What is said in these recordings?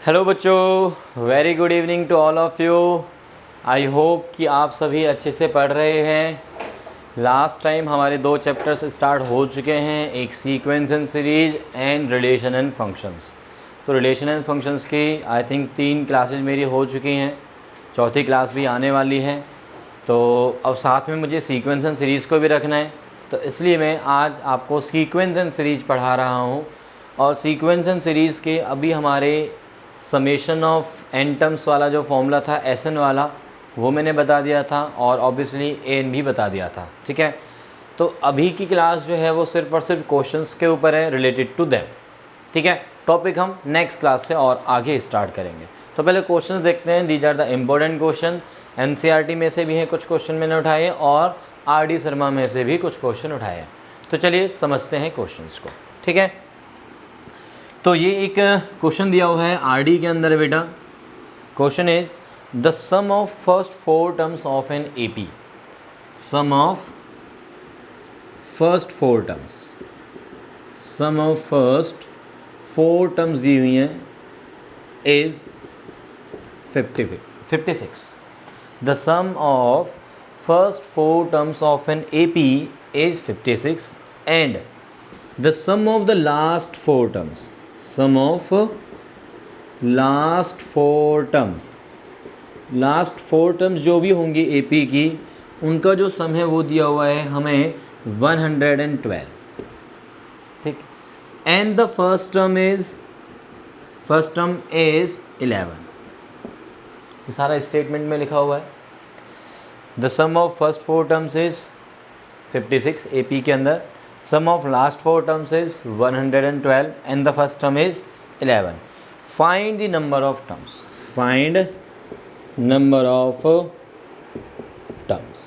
Hello बच्चों, very good evening to all of you. I hope कि आप सभी अच्छे से पढ़ रहे हैं। लास्ट टाइम हमारे दो चैप्टर्स स्टार्ट हो चुके हैं, एक sequence and series and relation and functions. तो रिलेशन एंड फंक्शंस की आई थिंक 3 क्लासेज मेरी हो चुकी हैं, चौथी क्लास भी आने वाली है। तो अब साथ में मुझे सीक्वेंस एंड सीरीज़ को भी रखना है, तो इसलिए मैं आज आपको सीक्वेंस एंड सीरीज पढ़ा रहा हूँ। और सीक्वेंस एंड सीरीज़ के अभी हमारे समेशन ऑफ एन टर्म्स वाला जो फॉर्मूला था, एस एन वाला, वो मैंने बता दिया था और ऑब्वियसली एन भी बता दिया था। ठीक है, तो अभी की क्लास जो है वो सिर्फ और सिर्फ क्वेश्चंस के ऊपर है, रिलेटेड टू देम। ठीक है, टॉपिक हम नेक्स्ट क्लास से और आगे स्टार्ट करेंगे। तो पहले क्वेश्चंस देखते हैं। These are the important question. NCERT में से भी हैं कुछ क्वेश्चन मैंने उठाए और आरडी शर्मा में से भी कुछ क्वेश्चन उठाए हैं। तो चलिए समझते हैं क्वेश्चंस को। ठीक है, तो ये एक क्वेश्चन दिया हुआ है आरडी के अंदर बेटा। Question is the sum of first 4 terms of an AP. Sum of first 4 terms, sum of first 4 terms दी हुई हैं is 56। The sum of first 4 terms of an AP is 56 and the sum of the last 4 terms, sum of last 4 terms, last 4 terms जो भी होंगी AP की, उनका जो सम है वो दिया हुआ है हमें 112। ठीक, and the first term is 11। ये सारा स्टेटमेंट में लिखा हुआ है। The sum of first 4 terms is 56 AP के अंदर, sum of last 4 terms is 112 and the first term is 11. Find the number of terms. Find number of terms.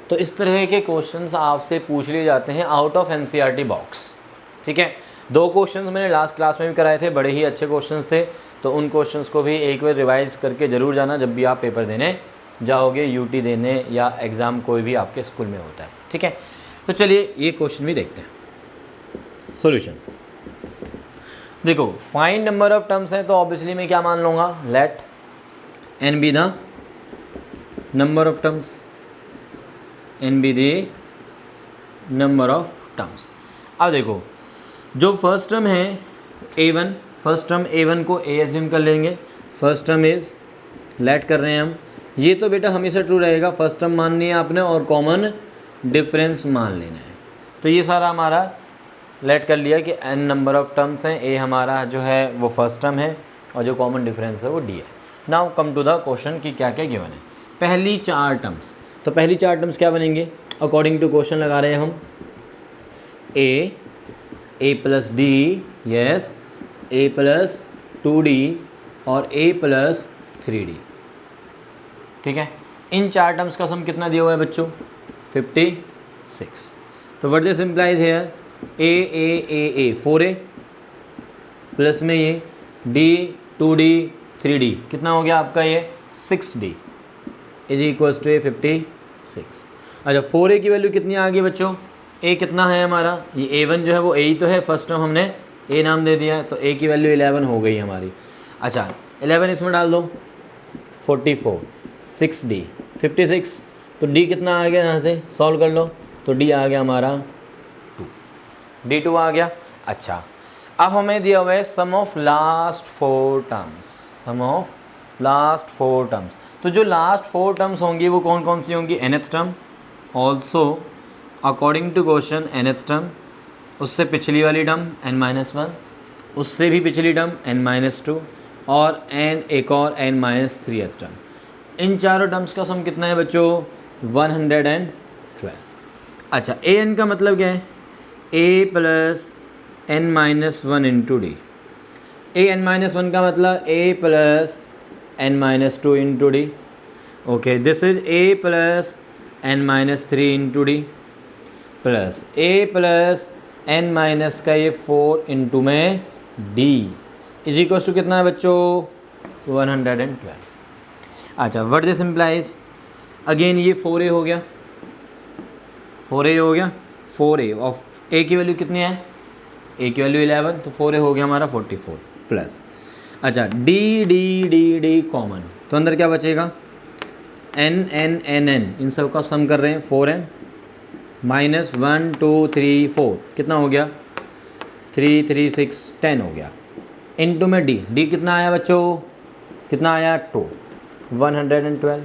तो इस तरह के क्वेश्चंस आपसे पूछ लिए जाते हैं आउट ऑफ एनसीईआरटी बॉक्स। ठीक है, 2 क्वेश्चंस मैंने लास्ट क्लास में भी कराए थे, बड़े ही अच्छे क्वेश्चंस थे। तो उन क्वेश्चंस को भी एक बार रिवाइज करके ज़रूर जाना जब भी आप पेपर देने जाओगे, यूटी देने या एग्ज़ाम कोई भी आपके स्कूल में होता है। ठीक है, तो चलिए ये क्वेश्चन भी देखते हैं। सॉल्यूशन देखो, फाइंड नंबर ऑफ टर्म्स है तो ऑब्वियसली मैं क्या मान लूँगा, let n be the number of terms, n be the number of terms. अब देखो, जो फर्स्ट टर्म है a1, फर्स्ट टर्म a1 को a एज्यूम कर लेंगे। फर्स्ट टर्म इज लेट कर रहे हैं हम, ये तो बेटा हमेशा ट्रू रहेगा। फर्स्ट टर्म माननी है आपने और कॉमन डिफरेंस मान लेना है। तो ये सारा हमारा लेट कर लिया कि n नंबर ऑफ टर्म्स हैं, a हमारा जो है वो फर्स्ट टर्म है और जो कॉमन डिफरेंस है वो d है। Now come to the question कि क्या क्या गिवन है। पहली 4 टर्म्स, तो पहली 4 टर्म्स क्या बनेंगे अकॉर्डिंग टू क्वेश्चन लगा रहे हैं हम। a plus d, yes, a plus 2d और a प्लस 3d। ठीक है, इन 4 टर्म्स का सम कितना दिया हुआ है बच्चों, 56। तो what this implies here, a 4a plus में ये d 2d 3d, कितना हो गया आपका ये 6d इज इक्वल्स टू 56। अच्छा, 4a की वैल्यू कितनी आ गई बच्चों, a कितना है हमारा, ये a1 जो है वो a ही तो है, फर्स्ट टर्म हमने a नाम दे दिया है, तो a की वैल्यू 11 हो गई हमारी। अच्छा, 11 इसमें डाल दो, 44, 6d 56, तो d कितना आ गया, यहाँ से सॉल्व कर लो, तो d आ गया हमारा 2, d2 आ गया। अच्छा, अब हमें दिया हुआ है sum of last 4 terms, sum of last 4 terms. तो जो लास्ट 4 टर्म्स होंगी वो कौन कौन सी होंगी, nth term, also according to question nth term, उससे पिछली वाली टर्म n-1, उससे भी पिछली टर्म n-2 और एक और n-3th टर्म। इन चारों टर्म्स का सम कितना है बच्चों, 112। अच्छा, ए एन का मतलब क्या है, a plus n-1 into D. an-1 का मतलब a plus n-2 into D. Okay, this is a plus n-3 into D plus a plus n- का ये 4 इंटू में d इज इक्वल टू कितना है बच्चों, 112। अच्छा, व्हाट दिस इम्प्लाइज, अगेन ये 4a हो गया, 4a हो गया, 4a ऑफ a की वैल्यू कितनी है, a की वैल्यू 11, तो 4a हो गया हमारा 44 प्लस। अच्छा D D D D common, तो अंदर क्या बचेगा, एन एन एन एन, इन सब का सम कर रहे हैं, 4n माइनस 1 2 3 4, कितना हो गया 3 3 6 10 हो गया, इनटू में डी, डी कितना आया बच्चों, कितना आया 2, 112।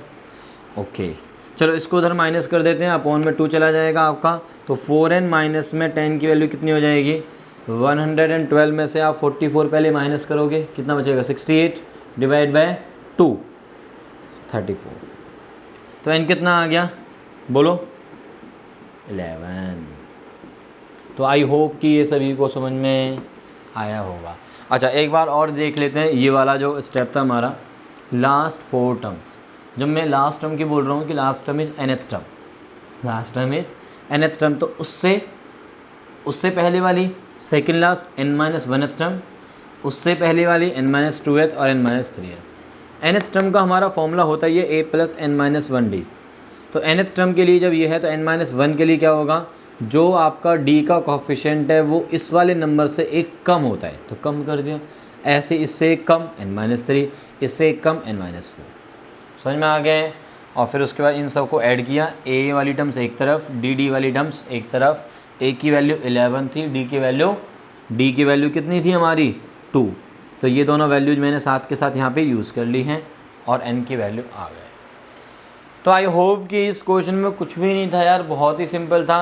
ओके चलो इसको उधर माइनस कर देते हैं, अपॉन में 2 चला जाएगा आपका, तो 4n माइनस में 10 की वैल्यू कितनी हो जाएगी, 112 में से आप 44 पहले माइनस करोगे, कितना बचेगा 68 डिवाइड बाय 2 34, तो n कितना आ गया बोलो 11। तो आई होप कि ये सभी को समझ में आया होगा। अच्छा एक बार और देख लेते हैं, ये वाला जो स्टेप था हमारा लास्ट 4 टर्म्स, जब मैं लास्ट टर्म की बोल रहा हूँ कि last term is nth term, last term is nth term, तो उससे पहले वाली सेकंड लास्ट n-1th टर्म, उससे पहले वाली n-2th और n-3th। nth टर्म का हमारा फॉर्मूला होता है ये a + n-1d, तो nth टर्म के लिए जब ये है तो n-1 के लिए क्या होगा, जो आपका d का कोफिशिएंट है वो इस वाले नंबर से एक कम होता है, तो कम कर दिया, ऐसे इससे एक कम n-3, इससे एक कम n-4, समझ में आ गए। और फिर उसके बाद इन सब को ऐड किया, a वाली टर्म्स एक तरफ, डी वाली टर्म्स एक तरफ, a की वैल्यू 11 थी, d की वैल्यू कितनी थी हमारी 2, तो ये दोनों वैल्यूज मैंने साथ के साथ यहाँ पे यूज़ कर ली हैं और n की वैल्यू आ गए। तो आई होप कि इस क्वेश्चन में कुछ भी नहीं था यार, बहुत ही सिंपल था।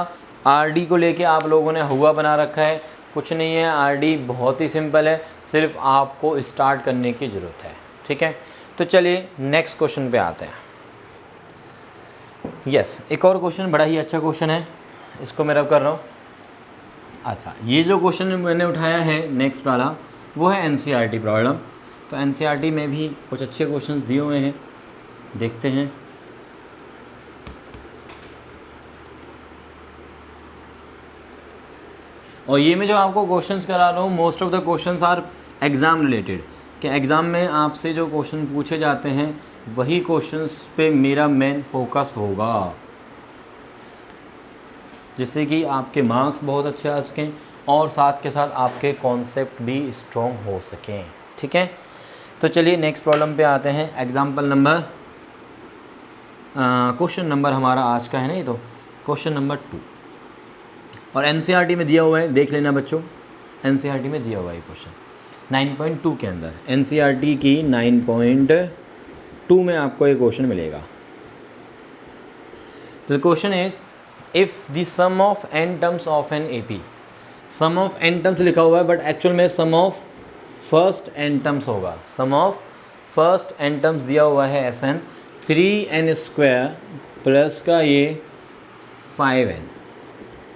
आर को लेके आप लोगों ने हुआ बना रखा है, कुछ नहीं है, आर बहुत ही सिंपल है, सिर्फ आपको स्टार्ट करने की ज़रूरत है, ठीक है। तो चलिए नेक्स्ट क्वेश्चन पे आते हैं। यस एक और क्वेश्चन बड़ा ही अच्छा क्वेश्चन है, इसको मैं रब कर रहा हूँ। अच्छा ये जो क्वेश्चन मैंने उठाया है नेक्स्ट वाला वो है एनसीईआरटी प्रॉब्लम। तो एनसीईआरटी में भी कुछ अच्छे क्वेश्चंस दिए हुए हैं, देखते हैं। और ये मैं जो आपको क्वेश्चंस करा रहा हूँ most of the questions are exam related, कि एग्ज़ाम में आपसे जो क्वेश्चन पूछे जाते हैं वही क्वेश्चंस पे मेरा मेन फोकस होगा, जिससे कि आपके मार्क्स बहुत अच्छे आ सकें और साथ के साथ आपके कॉन्सेप्ट भी स्ट्रॉन्ग हो सकें, ठीक है। तो चलिए नेक्स्ट प्रॉब्लम पे आते हैं। एग्जाम्पल नंबर क्वेश्चन नंबर हमारा आज का है ना, ये तो क्वेश्चन नंबर 2 और एनसीईआरटी में दिया हुआ है, देख लेना बच्चों, एनसीईआरटी में दिया हुआ है क्वेश्चन 9.2 के अंदर, एनसीईआरटी की 9.2 में आपको ये क्वेश्चन मिलेगा। तो question is if the sum of n terms of an AP, sum of n terms लिखा हुआ है बट एक्चुअल में sum of first n terms होगा, sum of first n terms दिया हुआ है Sn 3n² प्लस का ये 5n,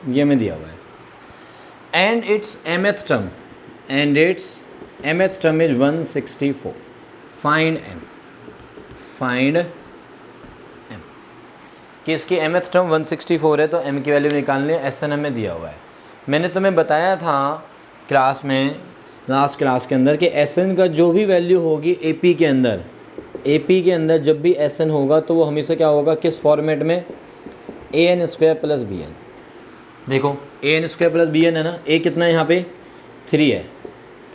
ये में दिया हुआ है, and it's mth term, and it's mth term is 164, find m, find m, कि इसकी mth टर्म 164 है तो m की वैल्यू निकालनी है, Sn हमें दिया हुआ है। मैंने तुम्हें बताया था क्लास में, लास्ट क्लास के अंदर, कि Sn का जो भी वैल्यू होगी AP के अंदर, AP के अंदर जब भी Sn होगा तो वो हमेशा क्या होगा, किस फॉर्मेट में, an² प्लस bn। देखो an² प्लस bn है ना, a कितना है यहाँ पे 3 है,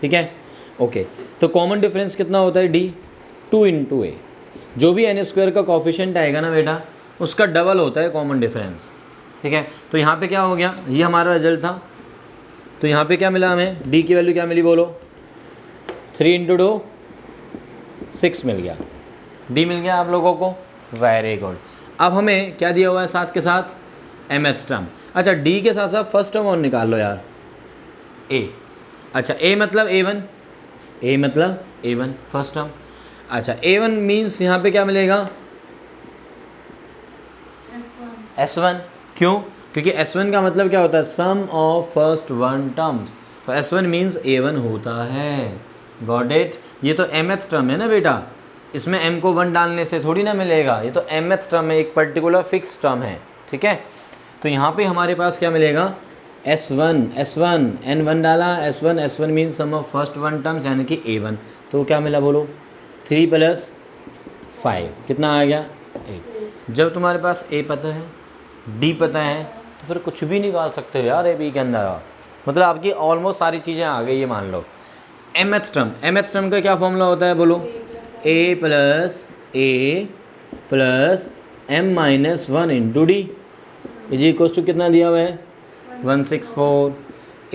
ठीक है, ओके। तो कॉमन डिफरेंस कितना होता है d, 2 × a, जो भी n² का कोफिशिएंट आएगा ना बेटा उसका डबल होता है कॉमन डिफरेंस, ठीक है। तो यहाँ पे क्या हो गया, ये हमारा रिजल्ट था, तो यहाँ पे क्या मिला हमें, d की वैल्यू क्या मिली बोलो, 3 × 2 6 मिल गया, d मिल गया आप लोगों को, वेरी गुड। अब हमें क्या दिया हुआ है साथ के साथ, mth टर्म। अच्छा d के साथ साथ फर्स्ट टर्म और निकाल लो यार, a। अच्छा a मतलब a1, a मतलब a1 फर्स्ट टर्म। अच्छा a1 मीन्स यहाँ पे क्या मिलेगा, S1, क्यों, क्योंकि S1 का मतलब क्या होता है, सम ऑफ फर्स्ट 1 टर्म्स, तो S1 मीन्स A1 होता है, गॉट इट। ये तो mth टर्म है ना बेटा, इसमें m को 1 डालने से थोड़ी ना मिलेगा, ये तो mth टर्म है, एक पर्टिकुलर फिक्स टर्म है, ठीक है। तो यहाँ पे हमारे पास क्या मिलेगा, S1 n1 डाला, S1 means sum of first 1 terms यानी कि A1, तो क्या मिला बोलो, 3 + 5 कितना आ गया 8। जब तुम्हारे पास A पता है, D पता है, तो फिर कुछ भी निकाल सकते हो यार AP के अंदर, मतलब आपकी ऑलमोस्ट सारी चीज़ें आ गई, ये मान लो mth टर्म का क्या फॉर्मूला होता है बोलो, a plus m minus 1 into D is equal to कितना दिया हुआ है 164।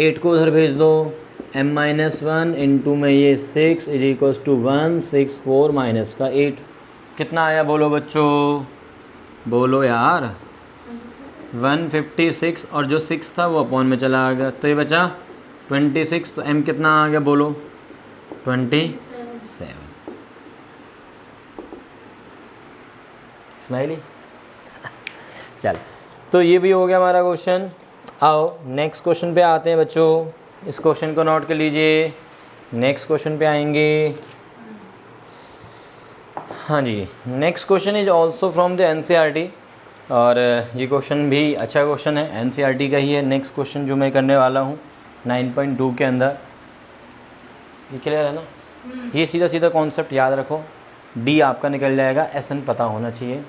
8 को उधर भेज दो, m माइनस 1 इंटू में ये 6 इज इक्वल टू 164 माइनस का 8 कितना आया बोलो बच्चों, बोलो यार 156 और जो 6 था वो अपॉन में चला आ गया तो ये बचा 26। तो m कितना आ गया बोलो 27। स्माइली चल, तो ये भी हो गया हमारा क्वेश्चन। आओ नेक्स्ट क्वेश्चन पे आते हैं बच्चों, इस क्वेश्चन को नोट कर लीजिए। नेक्स्ट क्वेश्चन पे आएंगे। हाँ जी, next question is also from the NCERT और ये क्वेश्चन भी अच्छा क्वेश्चन है, एनसीईआरटी का ही है। नेक्स्ट क्वेश्चन जो मैं करने वाला हूँ 9.2 के अंदर, ये क्लियर है ना। ये सीधा सीधा कॉन्सेप्ट याद रखो, डी आपका निकल जाएगा, एस एन पता होना चाहिए।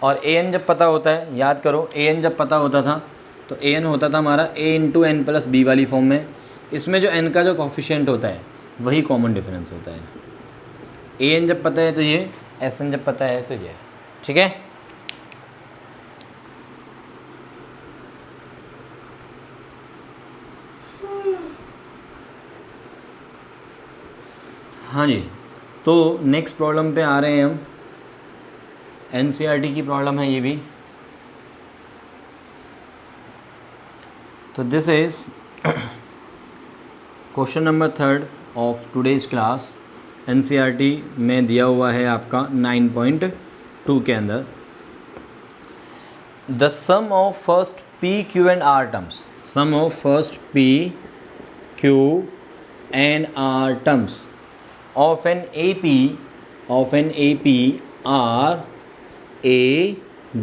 और ए एन जब पता होता है, याद करो ए एन जब पता होता था तो ए एन होता था हमारा ए इंटू एन प्लस बी वाली फॉर्म में। इसमें जो एन का जो कॉफिशिएंट होता है वही कॉमन डिफरेंस होता है। ए एन जब पता है तो ये, एस एन जब पता है तो ये, ठीक है। हाँ जी, तो नेक्स्ट प्रॉब्लम पे आ रहे हैं हम। एनसीईआरटी की प्रॉब्लम है ये भी। तो this is question number 3 of today's class. NCERT में दिया हुआ है आपका 9.2 के अंदर। The sum of first p q and r terms, sum of first p q and r terms of an AP are A,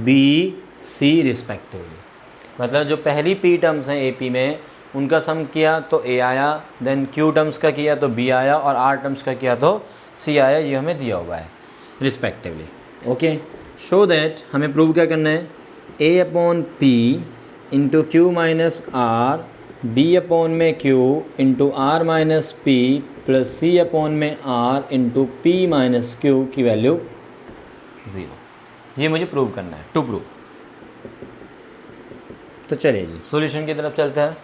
B, C respectively। मतलब जो पहली P टर्म्स हैं AP में उनका सम किया तो A आया, देन Q टर्म्स का किया तो B आया और R टर्म्स का किया तो C आया। ये हमें दिया हुआ है रिस्पेक्टिवली। ओके, शो दैट हमें प्रूव क्या करना है, A upon P into Q minus R, B upon में Q into R minus P plus C upon में R into P minus Q की वैल्यू 0। ये मुझे प्रूव करना है, टू प्रूव। तो चलिए जी सॉल्यूशन की तरफ चलते हैं।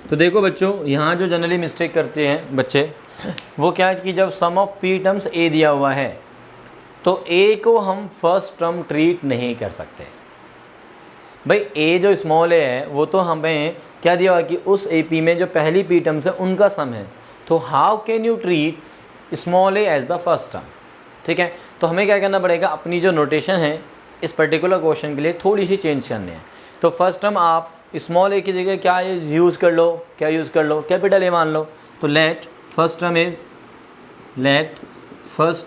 तो देखो बच्चों, यहाँ जो जनरली मिस्टेक करते हैं बच्चे वो क्या है कि जब सम ऑफ P टर्म्स A दिया हुआ है तो A को हम फर्स्ट टर्म ट्रीट नहीं कर सकते। भाई A जो स्मॉल a है वो तो हमें क्या दिया हुआ कि उस AP में जो पहली P टर्म्स है उनका सम है, तो how can you treat small a as the first term. ठीक है, तो हमें क्या करना पड़ेगा, अपनी जो नोटेशन है इस पर्टिकुलर क्वेश्चन के लिए थोड़ी सी चेंज करनी है। तो फर्स्ट टर्म आप स्मॉल a की जगह क्या यूज़ कर लो, क्या यूज़ कर लो, कैपिटल A मान लो। तो लेट फर्स्ट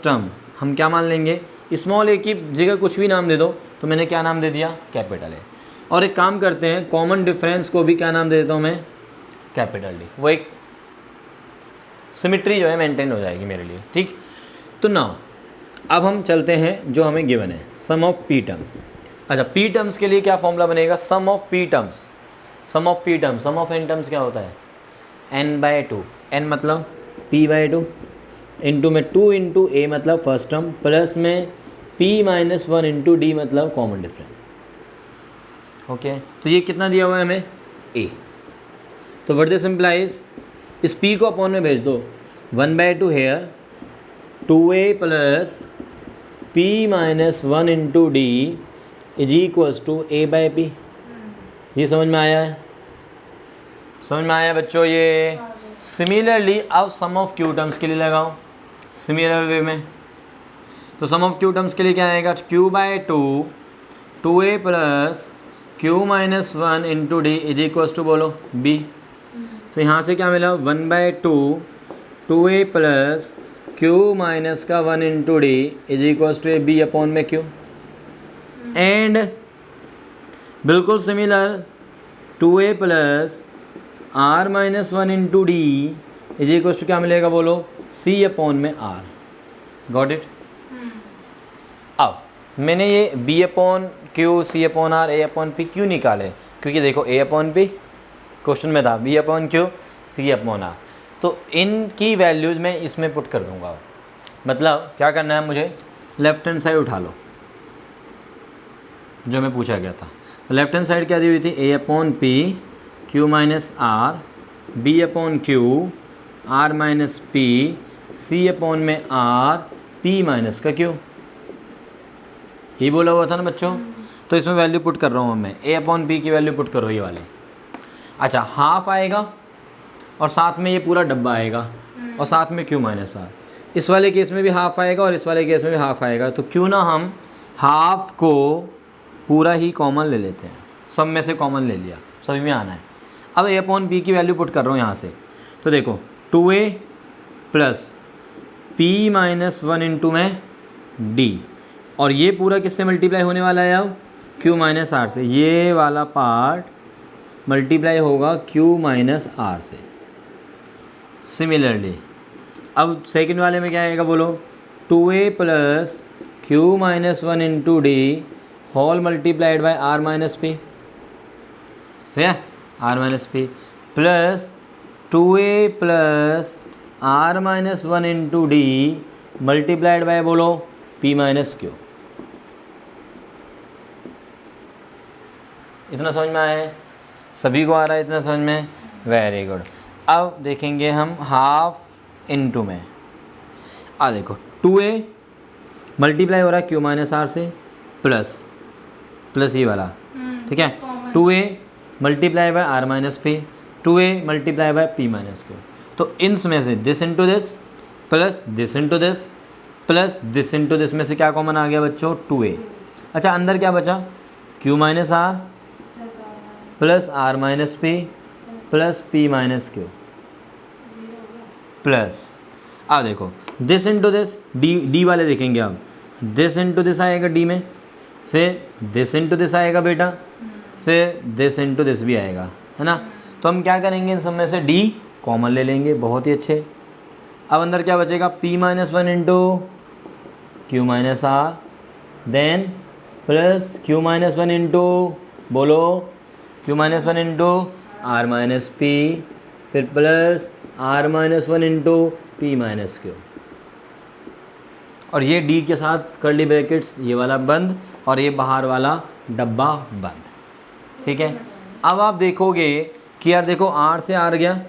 टर्म हम क्या मान लेंगे, स्मॉल a की जगह कुछ भी नाम दे दो। तो मैंने क्या नाम दे दिया, कैपिटल A। और एक काम करते हैं, कॉमन डिफरेंस को भी क्या नाम दे देता हूँ मैं, कैपिटल D। वो एक सिमिट्री जो है मेंटेन हो जाएगी मेरे लिए। ठीक, तो नाउ अब हम चलते हैं जो हमें गिवन है, सम ऑफ P टर्म्स। अच्छा, P टर्म्स के लिए क्या फॉर्मूला बनेगा, sum of P terms, sum of P terms, sum of N terms क्या होता है, n/2। n मतलब P/2 इंटू में 2 इंटू A मतलब फर्स्ट टर्म प्लस में P माइनस 1 इंटू D मतलब कॉमन डिफरेंस। ओके, तो ये कितना दिया हुआ है हमें, A। तो व्हाट दिस इम्प्लाइज, इस P को अपॉन में भेज दो, 1/2 here 2A plus P minus 1 into D is equals to A/P। ये समझ में आया है, समझ में आया बच्चों ये। सिमिलरली अब सम ऑफ Q टर्म्स के लिए लगाओ सिमिलर वे में। तो सम ऑफ Q टर्म्स के लिए क्या आएगा, Q/2 2A plus Q minus 1 into D is equals to बोलो B। तो यहाँ से क्या मिला, 1/2 2A प्लस Q माइनस का 1 into D is equals to B upon में Q। एंड बिल्कुल similar 2A plus R minus 1 into D is equals to क्या मिलेगा बोलो, C अपॉन में R। Got it. अब मैंने ये B upon Q, C upon R, A upon P क्यों निकाले, क्योंकि देखो A अपॉन P क्वेश्चन में था, B अपॉन Q, C/R। तो इनकी वैल्यूज़ मैं इसमें पुट कर दूंगा। मतलब क्या करना है मुझे, लेफ्ट हैंड साइड उठा लो जो मैं पूछा गया था। लेफ्ट हैंड साइड क्या दी हुई थी, A/P Q minus r, B/Q R minus P, C/में R P माइनस का Q, ये बोला हुआ था ना बच्चों। तो इसमें वैल्यू पुट कर रहा हूँ मैं, A/P की वैल्यू पुट करो ये वाले। अच्छा, हाफ आएगा और साथ में ये पूरा डब्बा आएगा और साथ में Q माइनस आर। इस वाले केस में भी हाफ आएगा और इस वाले केस में भी हाफ आएगा। तो क्यों ना हम हाफ को पूरा ही कॉमन ले लेते हैं, सब में से कॉमन ले लिया, सभी में आना है। अब A/P की वैल्यू पुट कर रहा हूँ यहाँ से। तो देखो 2A plus P minus 1 into में D, और ये पूरा किससे मल्टीप्लाई होने वाला है अब, Q माइनस आर से। ये वाला पार्ट मल्टीप्लाई होगा Q माइनस आर से। सिमिलरली अब सेकंड वाले में क्या आएगा बोलो, 2A plus Q minus 1 into D whole multiplied by R minus P, सही है, R minus P plus 2A plus R minus 1 into D multiplied by बोलो P माइनस Q। इतना समझ में आया है, सभी को आ रहा है इतना समझ में, वेरी गुड। अब देखेंगे हम हाफ इनटू में। देखो 2A मल्टीप्लाई हो रहा है Q माइनस आर से प्लस ये वाला, ठीक है, 2A multiply by R minus P, 2A multiply by P minus Q। तो इन्स में से this into this plus this into this plus this into this में से क्या कॉमन आ गया बच्चों, 2A। अच्छा, अंदर क्या बचा, Q minus r plus R minus P plus P minus Q plus, अब देखो दिस इंटू दिस, डी वाले देखेंगे अब, दिस इंटू दिस आएगा D में, फिर दिस इंटू दिस आएगा बेटा, फिर दिस इंटू दिस भी आएगा, है ना। तो हम क्या करेंगे, इन सब में से D कॉमन ले लेंगे, बहुत ही अच्छे। अब अंदर क्या बचेगा, P minus 1 into Q minus r, then plus Q minus 1 into बोलो Q minus 1 into R minus P, फिर plus R minus 1 into P minus Q, और ये D के साथ कर्ली ब्रैकेट्स ये वाला बंद और ये बाहर वाला डब्बा बंद, ठीक है। अब आप देखोगे कि यार देखो R से R गया,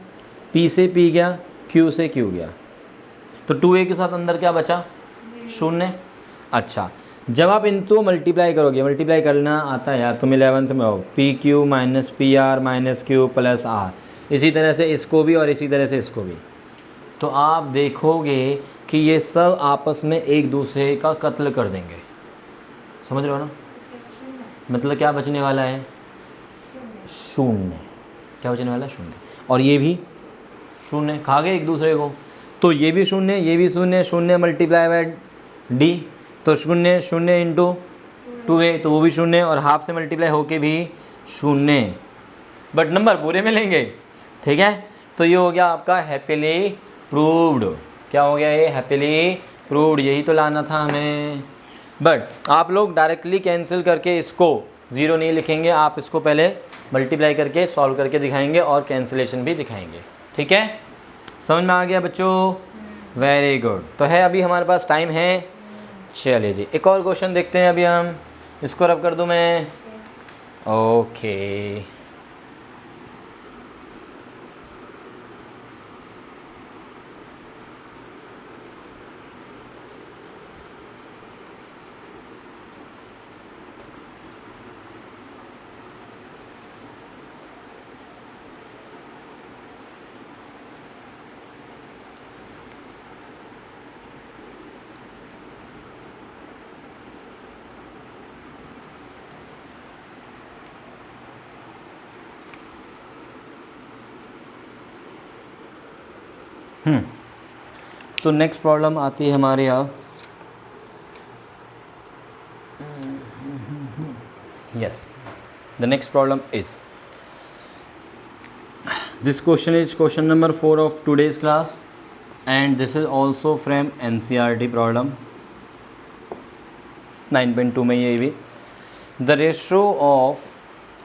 P से P गया, Q से Q गया, तो 2A के साथ अंदर क्या बचा, 0। अच्छा, जब आप इनको मल्टीप्लाई करोगे, मल्टीप्लाई करना आता है यार तुम 11th में हो, PQ minus PR minus Q plus R, इसी तरह से इसको भी और इसी तरह से इसको भी, तो आप देखोगे कि ये सब आपस में एक दूसरे का कत्ल कर देंगे, समझ रहे हो ना। मतलब क्या बचने वाला है, 0। क्या बचने वाला है, 0। और ये भी 0, खा गए एक दूसरे को, तो ये भी 0, ये भी 0, 0 मल्टीप्लाई बाय D, तो 0 0 इंटू 2A, तो वो भी 0, और हाफ से मल्टीप्लाई होके भी 0, बट नंबर पूरे में लेंगे, ठीक है। तो ये हो गया आपका हैप्पीली प्रूव्ड। क्या हो गया ये, हैप्पीली प्रूव्ड, यही तो लाना था हमें। बट आप लोग डायरेक्टली कैंसिल करके इसको 0 नहीं लिखेंगे, आप इसको पहले मल्टीप्लाई करके सॉल्व करके दिखाएंगे और कैंसिलेशन भी दिखाएंगे, ठीक है। समझ में आ गया बच्चों, वेरी गुड। तो है अभी हमारे पास टाइम है, चलिए जी एक और क्वेश्चन देखते हैं अभी हम, इसको रब कर दूं मैं, ओके। तो नेक्स्ट प्रॉब्लम आती है हमारे यहाँ, yes, the next problem is this question is question number 4 of today's class and this is also from NCERT problem 9.2 में ये भी, the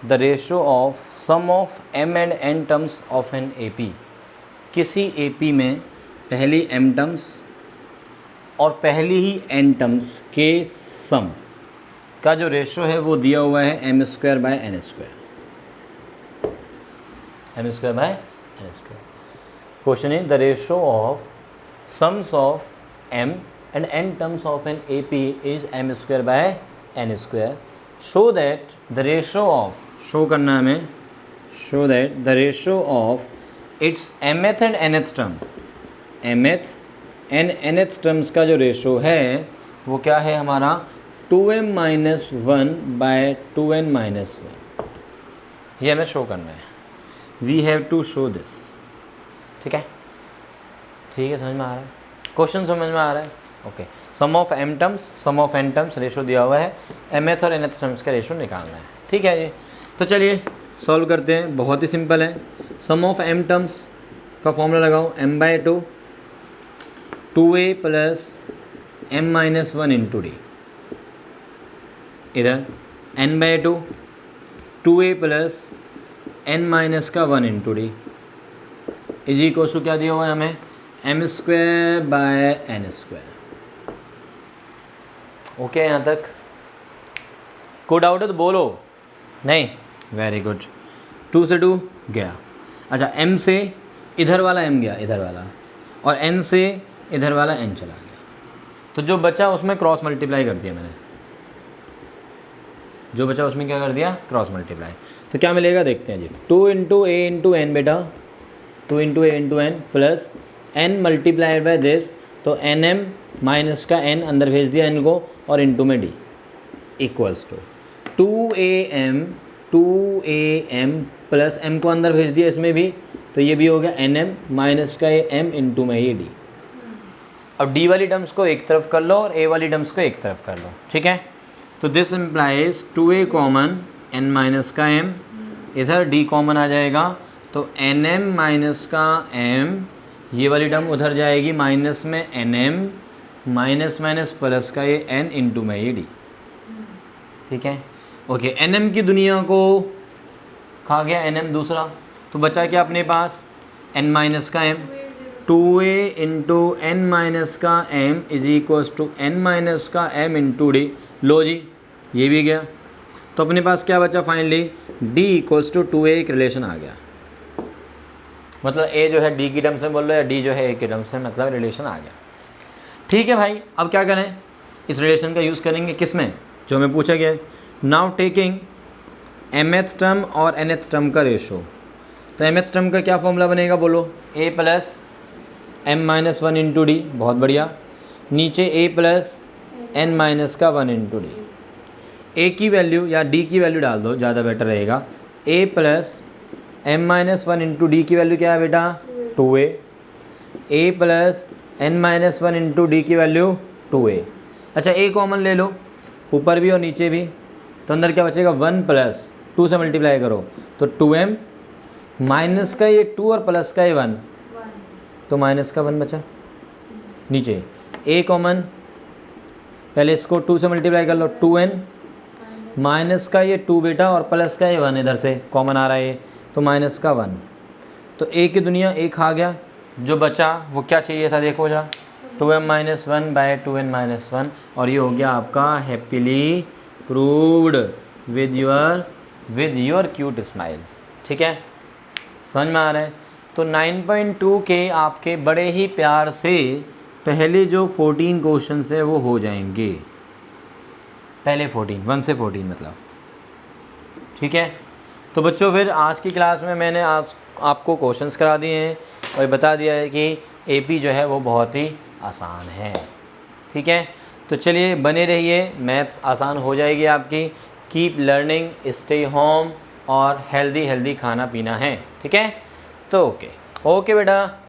ratio of sum of M and N terms of an AP किसी AP में पहली M terms और पहली ही N terms के सम का जो रेशो है वो दिया हुआ है M square by N square, M square by N square. Question is the ratio of sums of M and N terms of an AP is M square by N square. Show that the ratio of, show करना हमें, show that the ratio of its mth and nth term, mth and nth terms का जो ratio है वो क्या है हमारा 2m minus 1 bye 2n minus 1। ये हमें शो करना है, we have to show this. ठीक है, ठीक है, समझ में आ रहा है, क्वेश्चन समझ में आ रहा है? Okay, sum of M terms, sum of N terms ratio दिया हुआ है, mth और nth टर्म्स का रेशो निकालना है। ठीक है जी, तो चलिए सॉल्व करते हैं, बहुत ही सिंपल है। सम ऑफ एम टर्म्स का फॉर्मूला लगाओ, m by 2 2a plus m minus 1 into D, इधर n by 2 2a plus n minus का 1 into D is equal to क्या दिया हुआ है हमें, m square by n square. Okay, यहाँ तक कोई डाउट है तो बोलो। नहीं, वेरी गुड, 2 से 2 गया। अच्छा, m से इधर वाला m गया, इधर वाला, और n से इधर वाला n चला गया, तो जो बचा उसमें क्रॉस मल्टीप्लाई कर दिया मैंने, जो बचा उसमें क्या कर दिया, क्रॉस मल्टीप्लाई। तो क्या मिलेगा देखते हैं जी, 2 इंटू ए इंटू एन बेटा, 2 into A into N plus n multiplied by this, तो एन एम माइनस का n अंदर भेज दिया n को, और इंटू में d इक्वल्स टू 2am प्लस m को अंदर भेज दिया इसमें भी, तो ये भी हो गया nm माइनस का ये m इंटू में ये d। अब d वाली टर्म्स को एक तरफ कर लो और a वाली टर्म्स को एक तरफ कर लो। ठीक है, तो this implies 2a common n minus का m, इधर d कॉमन आ जाएगा, तो nm माइनस का m, ये वाली टर्म उधर जाएगी माइनस में nm माइनस माइनस प्लस का ये n इंटू में ये d। ठीक है, ओके, nm की दुनिया को खा गया nm दूसरा, तो बचा क्या अपने पास, n माइनस का m, 2a into n minus का m is equals to n minus का m इंटू डी। लो जी, ये भी गया, तो अपने पास क्या बचा finally, d equals to 2a, एक रिलेशन आ गया, मतलब a जो है d की टर्म से बोल रहे हैं, d जो है a की टर्म से, मतलब रिलेशन आ गया। ठीक है भाई, अब क्या करें, इस रिलेशन का यूज़ करेंगे किस में, जो हमें पूछा गया है। नाउ टेकिंग mth टर्म और nth टर्म का रेशो, तो mth टर्म का क्या फॉर्मूला बनेगा बोलो, a plus m minus 1 into D, बहुत बढ़िया, नीचे a प्लस n माइनस का 1 इंटू डी, a की वैल्यू या d की वैल्यू डाल दो, ज़्यादा बेटर रहेगा। a plus m minus 1 into D की वैल्यू क्या है बेटा, 2a, a plus n minus 1 into D की वैल्यू 2a। अच्छा, a कॉमन ले लो, ऊपर भी और नीचे भी, तो अंदर क्या बचेगा, 1 प्लस 2 से मल्टीप्लाई करो तो 2m माइनस का ये 2 और प्लस का ये 1, तो माइनस का 1 बचा। नीचे a कॉमन, पहले इसको 2 से मल्टीप्लाई कर लो, 2n माइनस का ये 2 बेटा और प्लस का ये 1 इधर से कॉमन आ रहा है, तो माइनस का 1, तो a की दुनिया a खा गया, जो बचा वो क्या चाहिए था देखो जा, 2m minus 1 bye 2n minus 1, और ये हो गया आपका happily proved with your cute smile. ठीक है, समझ में आ रहा है? तो 9.2 के आपके बड़े ही प्यार से पहले जो 14 क्वेश्चन है वो हो जाएंगे, पहले 14, 1 से 14 मतलब। ठीक है, तो बच्चों फिर आज की क्लास में मैंने आपको क्वेश्चंस करा दिए हैं और बता दिया है कि एपी जो है वो बहुत ही आसान है। ठीक है, तो चलिए बने रहिए, मैथ्स आसान हो जाएगी आपकी। कीप लर्निंग, स्टे होम, और हेल्दी खाना पीना है। ठीक है, तो ओके बेटा।